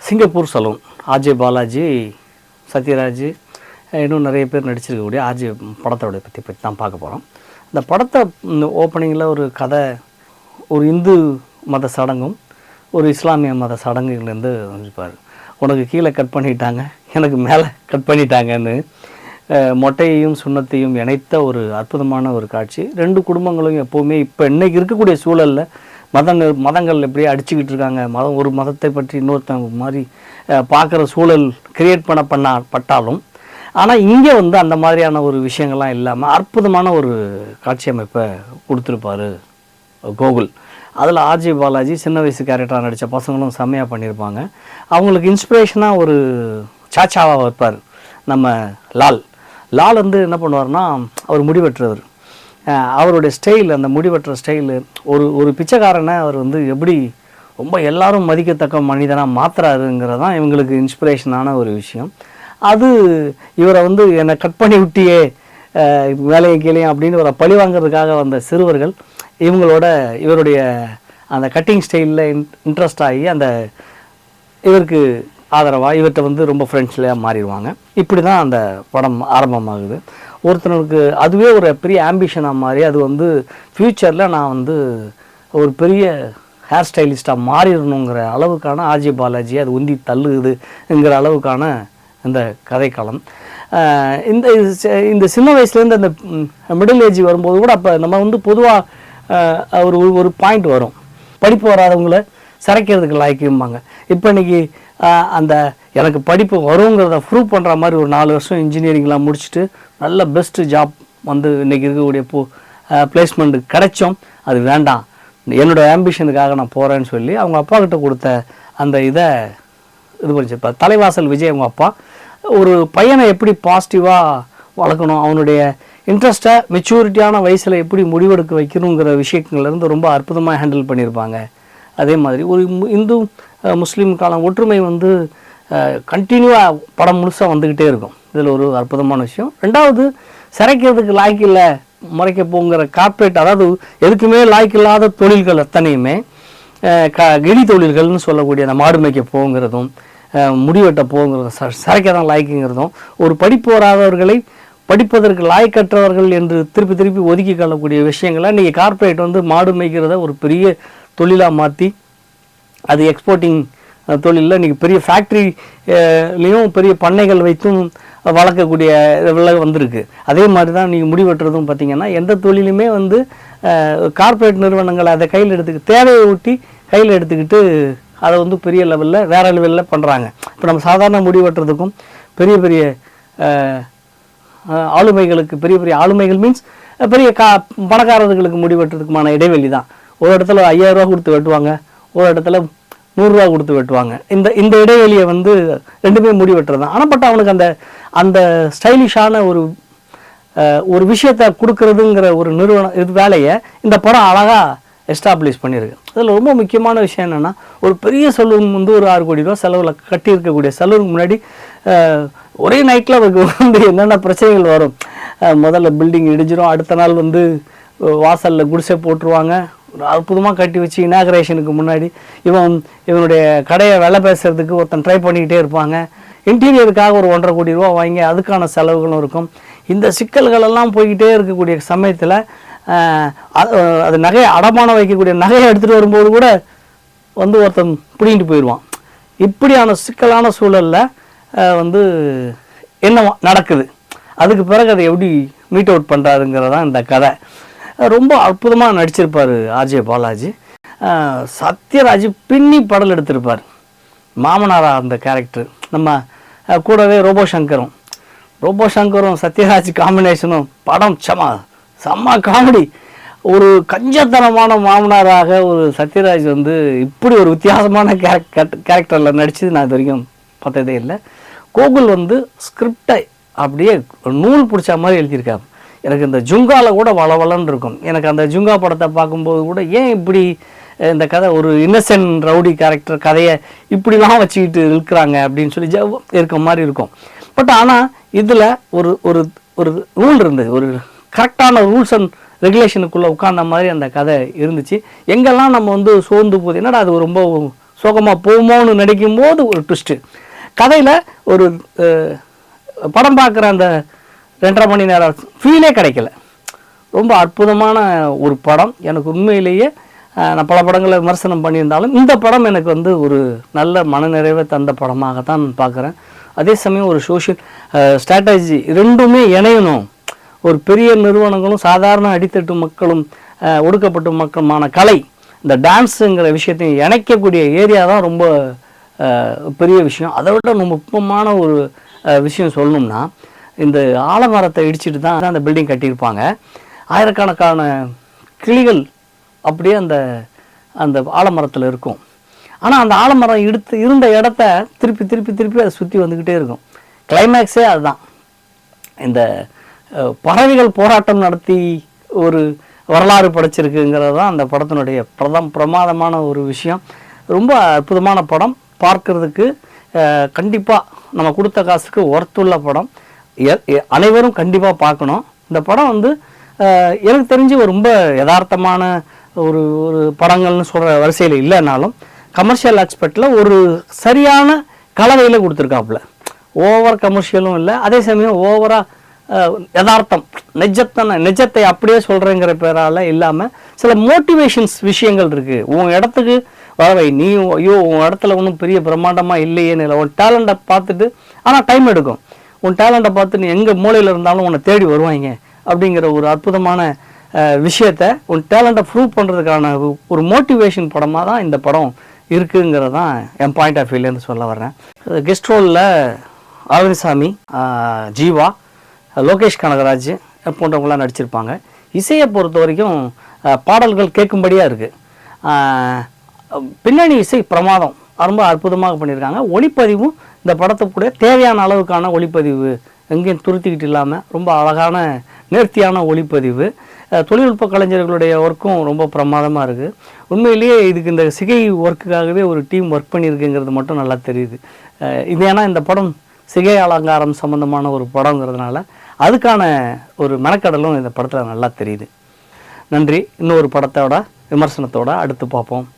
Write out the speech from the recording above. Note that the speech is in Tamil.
Singapore salon. RJ Balaji, Sathyaraj, இன்னும் நிறைய பேர் நடிச்சிருக்கக்கூடிய ஆர்ஜே படத்தோட பற்றி தான் பார்க்க போகிறோம். இந்த படத்தை ஓப்பனிங்கில் ஒரு கதை, ஒரு இந்து மத சடங்கும் ஒரு இஸ்லாமிய மத சடங்குலேருந்து இருப்பார். உனக்கு கீழே கட் பண்ணிட்டாங்க, எனக்கு மேலே கட் பண்ணிட்டாங்கன்னு மொட்டையையும் சுண்ணத்தையும் இணைத்த ஒரு அற்புதமான ஒரு காட்சி. ரெண்டு குடும்பங்களும் எப்போவுமே இப்போ இன்றைக்கி இருக்கக்கூடிய சூழலில் மதங்கள் எப்படியே அடிச்சுக்கிட்டு இருக்காங்க. ஒரு மதத்தை பற்றி இன்னொருத்தவங்க மாதிரி பார்க்குற சூழல் கிரியேட் பட்டாலும், ஆனால் இங்கே அந்த மாதிரியான ஒரு விஷயங்கள்லாம் இல்லாமல் அற்புதமான ஒரு காட்சி அமைப்பை கொடுத்துருப்பார் கோகுல். அதில் ஆர்ஜே பாலாஜி சின்ன வயசு கேரக்டராக நடித்த பசங்களும் செம்மையாக பண்ணியிருப்பாங்க. அவங்களுக்கு இன்ஸ்பிரேஷனாக ஒரு சாச்சாவாக வைப்பார் நம்ம லால் என்ன பண்ணுவார்னா, அவர் முடிவெட்டுறவர். அவருடைய ஸ்டைல், அந்த முடிவெட்டுற ஸ்டைலு, ஒரு பிச்சைக்காரனை அவர் எப்படி ரொம்ப எல்லாரும் மதிக்கத்தக்க மனிதனாக மாற்றுறாருங்கிறது தான் இவங்களுக்கு இன்ஸ்பிரேஷனான ஒரு விஷயம். அது இவரை என்னை கட் பண்ணி விட்டியே வேலையை கீழையும் அப்படின்னு ஒரு பழி வாங்கிறதுக்காக வந்த சிறுவர்கள் இவருடைய அந்த கட்டிங் ஸ்டைலில் இன்ட்ரெஸ்ட் ஆகி இவருக்கு ஆதரவாக இவர்கிட்ட ரொம்ப ஃப்ரெண்ட்ஸ்லையாக மாறிடுவாங்க. இப்படி தான் அந்த படம் ஆரம்பமாகுது. ஒருத்தனுக்கு அதுவே ஒரு பெரிய ஆம்பிஷனாக மாறி அது ஃப்யூச்சரில் நான் ஒரு பெரிய ஹேர் ஸ்டைலிஸ்ட்டாக மாறிடணுங்கிற அளவுக்கான ஆர்ஜே பாலாஜி அது உந்தி தள்ளுகுதுங்கிற அளவுக்கான இந்த கதைக்களம். இந்த சின்ன வயசுலேருந்து அந்த மிடில் ஏஜ் வரும்போது கூட அப்போ நம்ம பொதுவாக ஒரு பாயிண்ட் வரும், படிப்பு வராதவங்கள சிறைக்கிறதுக்கு லாய்க்கும்பாங்க. இப்போ இன்றைக்கி எனக்கு படிப்பு வருங்கிறத ப்ரூவ் பண்ணுற மாதிரி ஒரு 4 வருஷம் இன்ஜினியரிங்லாம் முடிச்சுட்டு நல்ல பெஸ்ட்டு ஜாப் இன்றைக்கி இருக்கக்கூடிய பிளேஸ்மெண்ட்டு கிடைச்சோம், அது வேண்டாம், என்னோடய ஆம்பிஷனுக்காக நான் போகிறேன்னு சொல்லி அவங்க அப்பா கிட்ட கொடுத்த அந்த இதை இது பண்ணிச்சிருப்பார். தலைவாசல் விஜய் அவங்க அப்பா ஒரு பையனை எப்படி பாசிட்டிவாக வளர்க்கணும், அவனுடைய இன்ட்ரெஸ்ட்டை மெச்சூரிட்டியான வயசில் எப்படி முடிவெடுக்க வைக்கணுங்கிற விஷயங்கள்லேருந்து ரொம்ப அற்புதமாக ஹேண்டில் பண்ணியிருப்பாங்க. அதே மாதிரி ஒரு இந்து முஸ்லீமுக்கான ஒற்றுமை கண்டினியூவாக படம் முழுசாக வந்துக்கிட்டே இருக்கும். இதில் ஒரு அற்புதமான விஷயம். ரெண்டாவது, சிறைக்கிறதுக்கு லாய்க்கு இல்லை முறைக்க போங்கிற கார்ப்பரேட், அதாவது எதுக்குமே லாய்க்கு இல்லாத தொழில்கள் அத்தனையுமே கிளி தொழில்கள்னு சொல்லக்கூடிய அந்த மாடு மேய்க்க போங்கிறதும் முடிவெட்ட போங்கிறதும் சிறைக்க தான் லாய்க்குங்கிறதும், ஒரு படிப்பு வராதவர்களை படிப்பதற்கு லாய்க்கற்றவர்கள் என்று திருப்பி ஒதுக்கி கொள்ளக்கூடிய விஷயங்களை இன்றைக்கி கார்ப்பரேட் மாடு மேய்க்கிறத ஒரு பெரிய தொழிலாக மாற்றி அது எக்ஸ்போர்ட்டிங் தொழிலில் இன்றைக்கி பெரிய ஃபேக்ட்ரிலையும் பெரிய பண்ணைகள் வைத்தும் வளர்க்கக்கூடிய வந்திருக்கு. அதே மாதிரி தான் நீங்கள் முடிவெட்டுறதும் பார்த்திங்கன்னா எந்த தொழிலுமே கார்ப்பரேட் நிறுவனங்கள் அதை கையில் தேவையை ஒட்டி கையில் எடுத்துக்கிட்டு அதை பெரிய லெவலில் வேறு லெவலில் பண்ணுறாங்க. இப்போ நம்ம சாதாரண முடிவெட்டுறதுக்கும் பெரிய ஆளுமைகளுக்கு பெரிய ஆளுமைகள் மீன்ஸ் பெரிய பணக்காரர்களுக்கு முடிவெட்டுறதுக்குமான இடைவெளி தான். ஒரு இடத்துல 5000 ரூபா கொடுத்து வெட்டுவாங்க, ஒரு இடத்துல 100 ரூபா கொடுத்து வெட்டுவாங்க. இந்த இடைவெளியை ரெண்டுமே முடிவெட்டுறது தான். ஆனால் பட் அவனுக்கு அந்த ஸ்டைலிஷான ஒரு விஷயத்தை கொடுக்கறதுங்கிற ஒரு நிறுவனம் வேலையை இந்த படம் அழகாக எஸ்டாப்ளிஷ் பண்ணியிருக்கு. அதில் ரொம்ப முக்கியமான விஷயம் என்னென்னா, ஒரு பெரிய சலூன் ஒரு 6 கோடி ரூபா செலவில் கட்டி இருக்கக்கூடிய சலூனுக்கு முன்னாடி ஒரே நைட்டில் அவருக்கு என்னென்ன பிரச்சனைகள் வரும். முதல்ல பில்டிங் இடிஞ்சிடும், அடுத்த நாள் வாசலில் குடிசை போட்டுருவாங்க, அற்புதமாக கட்டி வச்சு இனாகரேஷனுக்கு முன்னாடி இவனுடைய கடையை வேலை பேசுகிறதுக்கு ஒருத்தன் ட்ரை பண்ணிக்கிட்டே இருப்பாங்க. இன்டீரியருக்காக ஒரு 1.5 கோடி ரூபா வாங்கி அதுக்கான செலவுகளும் இருக்கும். இந்த சிக்கல்களெல்லாம் போய்கிட்டே இருக்கக்கூடிய சமயத்தில் அது நகையை அடமானம் வைக்கக்கூடிய நகையை எடுத்துகிட்டு வரும்போது கூட ஒருத்தன் பிடிங்கிட்டு போயிடுவான். இப்படியான சிக்கலான சூழலில் என்ன நடக்குது, அதுக்கு பிறகு அதை எப்படி மீட் அவுட் பண்ணுறாருங்கிறதான் இந்த கதை. ரொம்ப அற்புதமாக நடிச்சிருப்பார் ஆர்ஜே பாலாஜி. சத்யராஜ் பின்னி படல் எடுத்திருப்பார் மாமனாரா அந்த கேரக்டர். நம்ம கூடவே ரோபோ சங்கரும் சத்யராஜ் காம்பினேஷனும் படம் செம்ம காமெடி. ஒரு கஞ்சத்தனமான மாமனாராக ஒரு சத்யராஜ் இப்படி ஒரு வித்தியாசமான கேரக்டரில் நடிச்சது நான் இது வரைக்கும் பார்த்ததே இல்லை. கோகுல் ஸ்கிரிப்டை அப்படியே நூல் பிடிச்ச மாதிரி எழுதியிருக்காரு. எனக்கு இந்த ஜுங்காவில் கூட வளவலன்னு இருக்கும். எனக்கு அந்த ஜுங்கா படத்தை பார்க்கும்போது கூட ஏன் இப்படி இந்த கதை ஒரு இன்னசென்ட் ரவுடி கேரக்டர் கதையை இப்படிலாம் வச்சுக்கிட்டு இருக்கிறாங்க அப்படின்னு சொல்லி இருக்க மாதிரி இருக்கும். பட் ஆனால் இதில் ஒரு ஒரு ரூல் இருந்தது, ஒரு கரெக்டான ரூல்ஸ் அண்ட் ரெகுலேஷனுக்குள்ளே உட்கார்ந்த மாதிரி அந்த கதை இருந்துச்சு. எங்கெல்லாம் நம்ம சோர்ந்து போகுது, என்னடா அது ரொம்ப சோகமாக போகுமோன்னு நடிக்கும்போது ஒரு ட்விஸ்ட்டு. கதையில் ஒரு படம் பார்க்குற அந்த 2.5 மணி நேரம் ஃபீலே கிடைக்கல. ரொம்ப அற்புதமான ஒரு படம். எனக்கு உண்மையிலேயே நான் பல படங்களை விமர்சனம் பண்ணியிருந்தாலும் இந்த படம் எனக்கு வந்து ஒரு நல்ல மனநிறைவை தந்த படமாகத்தான் பார்க்குறேன். அதே சமயம் ஒரு சோஷியல் ஸ்ட்ராட்டஜி ரெண்டுமே இணையணும். ஒரு பெரிய நிறுவனங்களும் சாதாரண அடித்தட்டு மக்களும் ஒடுக்கப்பட்ட மக்களுமான கலை, இந்த டான்ஸுங்கிற விஷயத்தையும் இணைக்கக்கூடிய ஏரியா தான் ரொம்ப பெரிய விஷயம். அதை விட ரொம்ப முக்கியமான ஒரு விஷயம் சொல்லணும்னா, இந்த ஆலமரத்தை இடிச்சிட்டு தான் அந்த பில்டிங் கட்டியிருப்பாங்க. ஆயிரக்கணக்கான கிளிகள் அப்படியே அந்த அந்த ஆலமரத்தில் இருக்கும். ஆனால் அந்த ஆலமரம் இருந்த இடத்த திருப்பி திருப்பி திருப்பி அதை சுற்றி வந்துக்கிட்டே இருக்கும். கிளைமேக்ஸே அதுதான். இந்த பறவைகள் போராட்டம் நடத்தி ஒரு வரலாறு படைச்சிருக்குங்கிறது தான் அந்த படத்தினுடைய பிரமாதமான ஒரு விஷயம். ரொம்ப அற்புதமான படம். பார்க்கறதுக்கு கண்டிப்பாக நம்ம கொடுத்த காசுக்கு ஒர்த்துள்ள படம். அனைவரும் கண்டிப்பாக பார்க்கணும். இந்த படம் வந்து எனக்கு தெரிஞ்சு ரொம்ப யதார்த்தமான ஒரு ஒரு படங்கள்னு சொல்கிற வரிசையில் இல்லைனாலும் கமர்ஷியல் ஆஸ்பெக்டில் ஒரு சரியான கலவையில் கொடுத்துருக்காப்புல. ஓவர் கமர்ஷியலும் இல்லை, அதே சமயம் ஓவராக யதார்த்தம் நிஜத்தை அப்படியே சொல்கிறேங்கிற பேரால் இல்லாமல் சில மோட்டிவேஷன்ஸ் விஷயங்கள் இருக்குது. உன் இடத்துக்கு வரவை நீ ஐயோ உன் இடத்துல ஒன்றும் பெரிய பிரம்மாண்டமாக இல்லையேன்னு இல்லை. உன் டேலண்ட்டை பார்த்துட்டு, ஆனால் டைம் எடுக்கும், உன் டேலண்ட்டை பார்த்து நீ எங்கே மூலையில் இருந்தாலும் உன்னை தேடி வருவாங்க அப்படிங்கிற ஒரு அற்புதமான விஷயத்த உன் டேலண்ட்டை ப்ரூவ் பண்ணுறதுக்கான ஒரு மோட்டிவேஷன் படமாக தான் இந்த படம் இருக்குங்கிறது தான் என் பாயிண்ட் ஆஃப் வியூலேருந்து சொல்ல வர்றேன். கெஸ்ட் ரோலில் அரவிந்த்சாமி, ஜீவா, லோகேஷ் கனகராஜ் போன்றவங்களாம் நடிச்சிருப்பாங்க. இசையை பொறுத்த வரைக்கும் பாடல்கள் கேட்கும்படியாக இருக்குது. பின்னணி இசை பிரமாதம், ரொம்ப அற்புதமாக பண்ணியிருக்காங்க. ஒளிப்பதிவும் இந்த படத்துக்குடைய தேவையான அளவுக்கான ஒளிப்பதிவு, எங்கேயும் துருத்திக்கிட்டு இல்லாமல் ரொம்ப அழகான நேர்த்தியான ஒளிப்பதிவு. தொழில்நுட்ப கலைஞர்களுடைய ஒர்க்கும் ரொம்ப பிரமாதமாக இருக்குது. உண்மையிலேயே இதுக்கு இந்த சிகை ஒர்க்குக்காகவே ஒரு டீம் ஒர்க் பண்ணியிருக்குங்கிறது மட்டும் நல்லா தெரியுது. இது ஏன்னா இந்த படம் சிகை அலங்காரம் சம்மந்தமான ஒரு படங்கிறதுனால அதுக்கான ஒரு மெனக்கடலும் இந்த படத்தில் நல்லா தெரியுது. நன்றி. இன்னொரு படத்தோட விமர்சனத்தோடு அடுத்து பார்ப்போம்.